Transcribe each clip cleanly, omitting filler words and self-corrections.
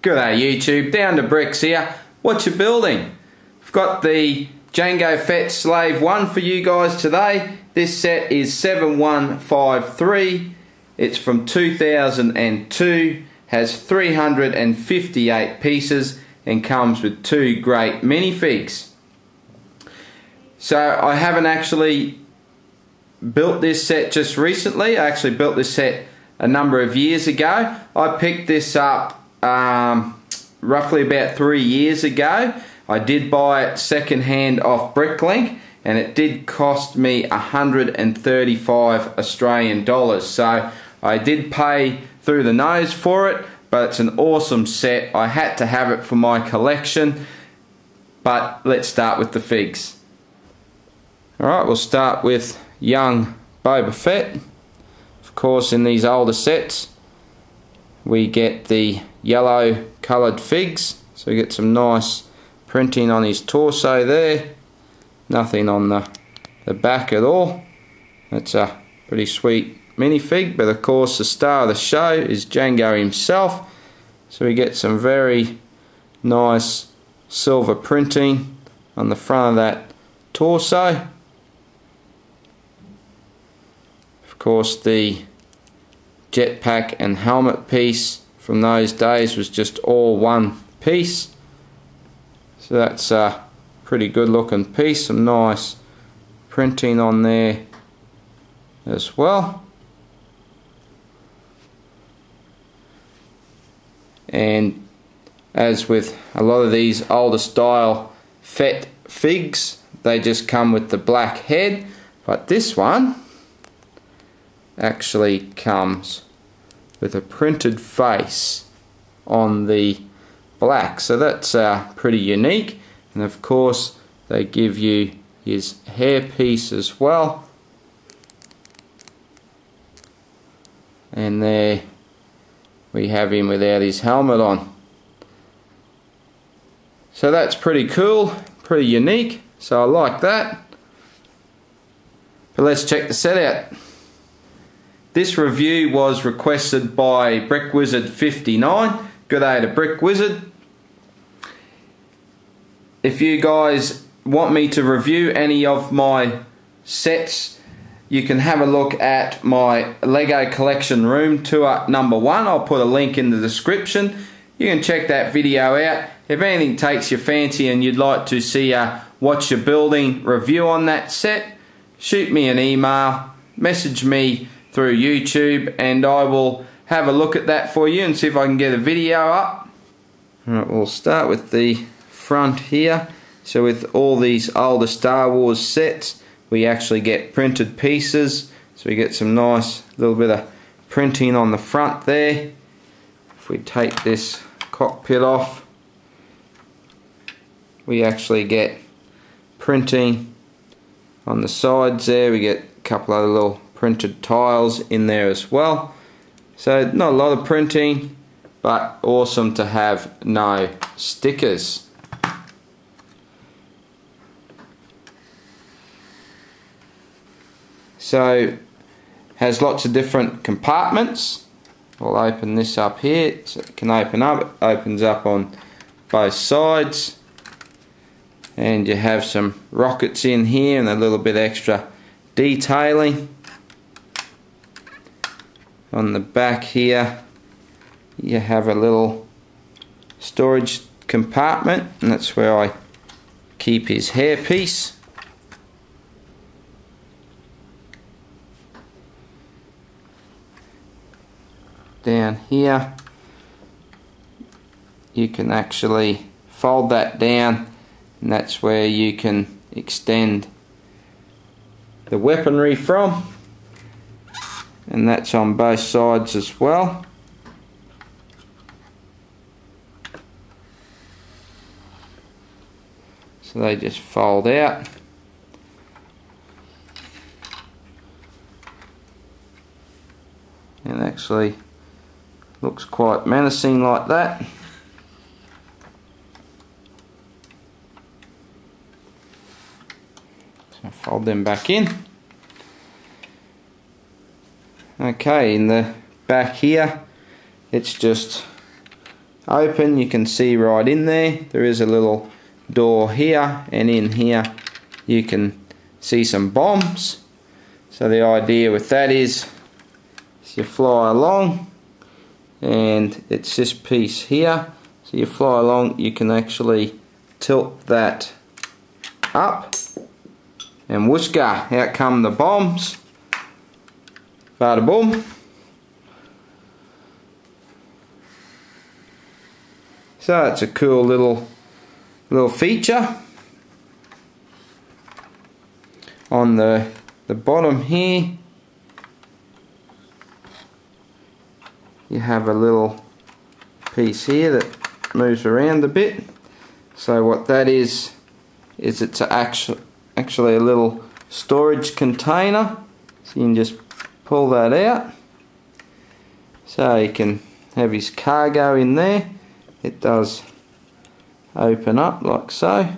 G'day YouTube, Down to Bricks here. What you building? I've got the Jango Fett Slave 1 for you guys today. This set is 7153. It's from 2002, has 358 pieces and comes with 2 great minifigs. So I haven't actually built this set just recently. I actually built this set a number of years ago. I picked this up roughly about 3 years ago. I did buy it second hand off Bricklink and it did cost me 135 Australian dollars. So I did pay through the nose for it, but it's an awesome set. I had to have it for my collection. But let's start with the figs. Alright, we'll start with young Boba Fett. Of course, in these older sets we get the yellow coloured figs, so we get some nice printing on his torso there, nothing on the back at all. That's a pretty sweet minifig, but of course the star of the show is Jango himself, so we get some very nice silver printing on the front of that torso. Of course, the jetpack and helmet piece from those days was just all one piece, so that's a pretty good looking piece. Some nice printing on there as well, and as with a lot of these older style Fett figs, they just come with the black head, but this one actually comes with a printed face on the black, so that's pretty unique. And of course they give you his hairpiece as well, and there we have him without his helmet on. So that's pretty cool, pretty unique, so I like that. But let's check the set out. This review was requested by Brick Wizard 59. Good day to Brick Wizard. If you guys want me to review any of my sets, you can have a look at my Lego collection room tour number 1. I'll put a link in the description. You can check that video out. If anything takes your fancy and you'd like to see a What You're Building review on that set, shoot me an email, message me through YouTube, and I will have a look at that for you and see if I can get a video up. Alright, we'll start with the front here. So with all these older Star Wars sets, we actually get printed pieces, so we get some nice little bit of printing on the front there. If we take this cockpit off, we actually get printing on the sides there. We get a couple other little printed tiles in there as well. So not a lot of printing, but awesome to have no stickers. So has lots of different compartments. I'll open this up here so it can open up. It opens up on both sides, and you have some rockets in here and a little bit extra detailing. On the back here you have a little storage compartment, and that's where I keep his hairpiece. Down here you can actually fold that down, and that's where you can extend the weaponry from, and that's on both sides as well. So they just fold out. And actually looks quite menacing like that. So fold them back in. Okay, in the back here it's just open, you can see right in there, there is a little door here, and in here you can see some bombs. So the idea with that is you fly along, and it's this piece here, so you fly along, you can actually tilt that up, and whooshka, out come the bombs. Bada boom. So it's a cool little feature. On the bottom here, you have a little piece here that moves around a bit. So what that is it's actually a little storage container. So you can just pull that out. So you can have his cargo in there. It does open up like so.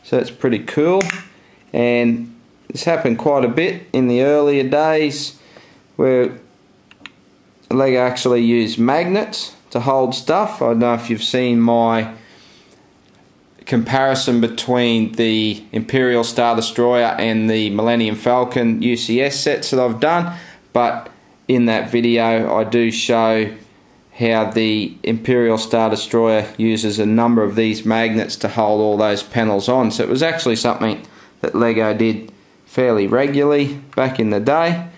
So it's pretty cool. And this happened quite a bit in the earlier days, where Lego actually used magnets to hold stuff. I don't know if you've seen my comparison between the Imperial Star Destroyer and the Millennium Falcon UCS sets that I've done, but in that video I do show how the Imperial Star Destroyer uses a number of these magnets to hold all those panels on. So it was actually something that Lego did fairly regularly back in the day.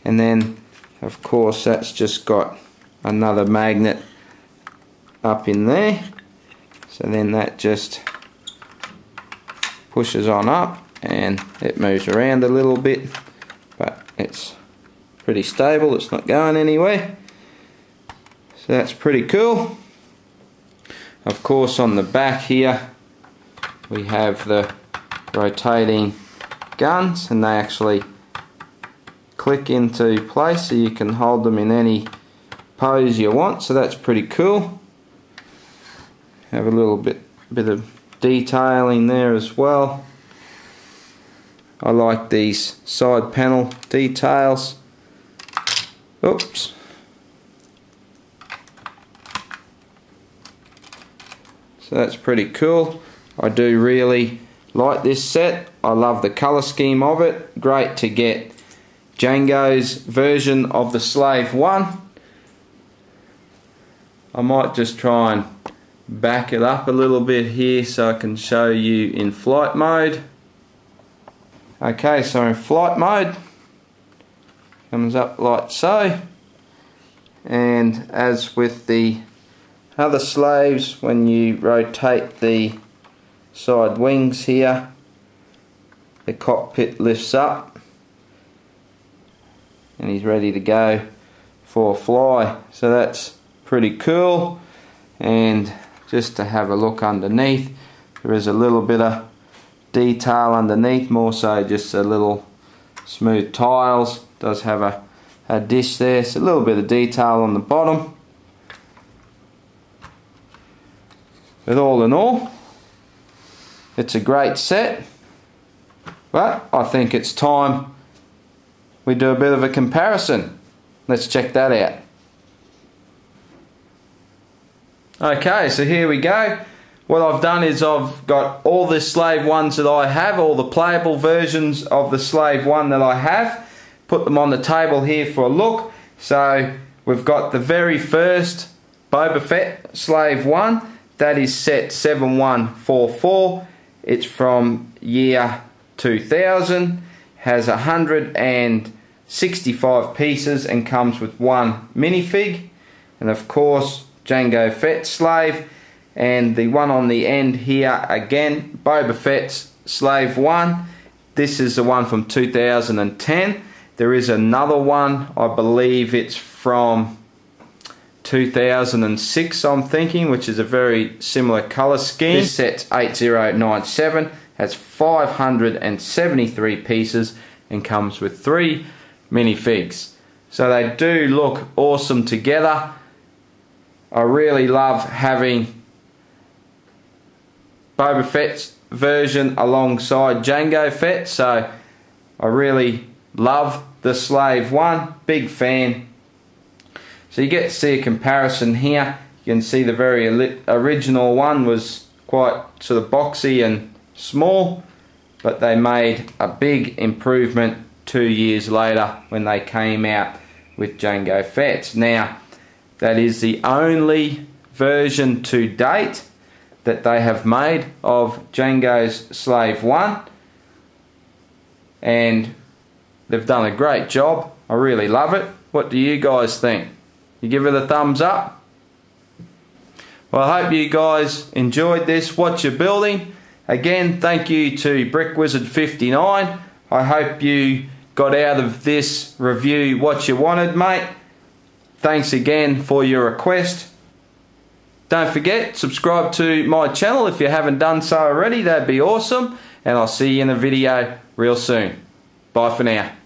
And then of course that's just got another magnet up in there, so then that just pushes on up and it moves around a little bit, but it's pretty stable, it's not going anywhere. So that's pretty cool. Of course on the back here we have the rotating guns, and they actually click into place, so you can hold them in any pose you want, so that's pretty cool. Have a little bit of detailing there as well. I like these side panel details. Oops. So that's pretty cool. I do really like this set. I love the colour scheme of it. Great to get Jango's version of the Slave 1. I might just try and back it up a little bit here so I can show you in flight mode. Okay, so in flight mode, comes up like so, and as with the other slaves, when you rotate the side wings here, the cockpit lifts up and he's ready to go for a fly. So that's pretty cool. And just to have a look underneath, there is a little bit of detail underneath, more so just a little smooth tiles. Does have a dish there, so a little bit of detail on the bottom. But all in all, it's a great set, but I think it's time we do a bit of a comparison. Let's check that out. Okay, so here we go. What I've done is I've got all the Slave 1s that I have, all the playable versions of the Slave 1 that I have, put them on the table here for a look. So we've got the very first Boba Fett Slave 1, that is set 7144. It's from year 2000, has 165 pieces and comes with one minifig, and of course Jango Fett Slave. And the one on the end here, again, Boba Fett's Slave 1. This is the one from 2010. There is another one, I believe it's from 2006, I'm thinking, which is a very similar colour scheme. This set's 8097, has 573 pieces and comes with 3 minifigs. So they do look awesome together. I really love having Boba Fett's version alongside Jango Fett, so I really love the Slave 1, big fan. So you get to see a comparison here. You You can see the very original one was quite sort of boxy and small, but they made a big improvement 2 years later when they came out with Jango Fett. Now, that is the only version to date that they have made of Jango's Slave 1, and they've done a great job. I really love it. What do you guys think? You give it a thumbs up? Well, I hope you guys enjoyed this Watcha building. Again, thank you to Brick Wizard 59. I hope you got out of this review what you wanted, mate. Thanks again for your request. Don't forget, subscribe to my channel if you haven't done so already. That'd be awesome. And I'll see you in a video real soon. Bye for now.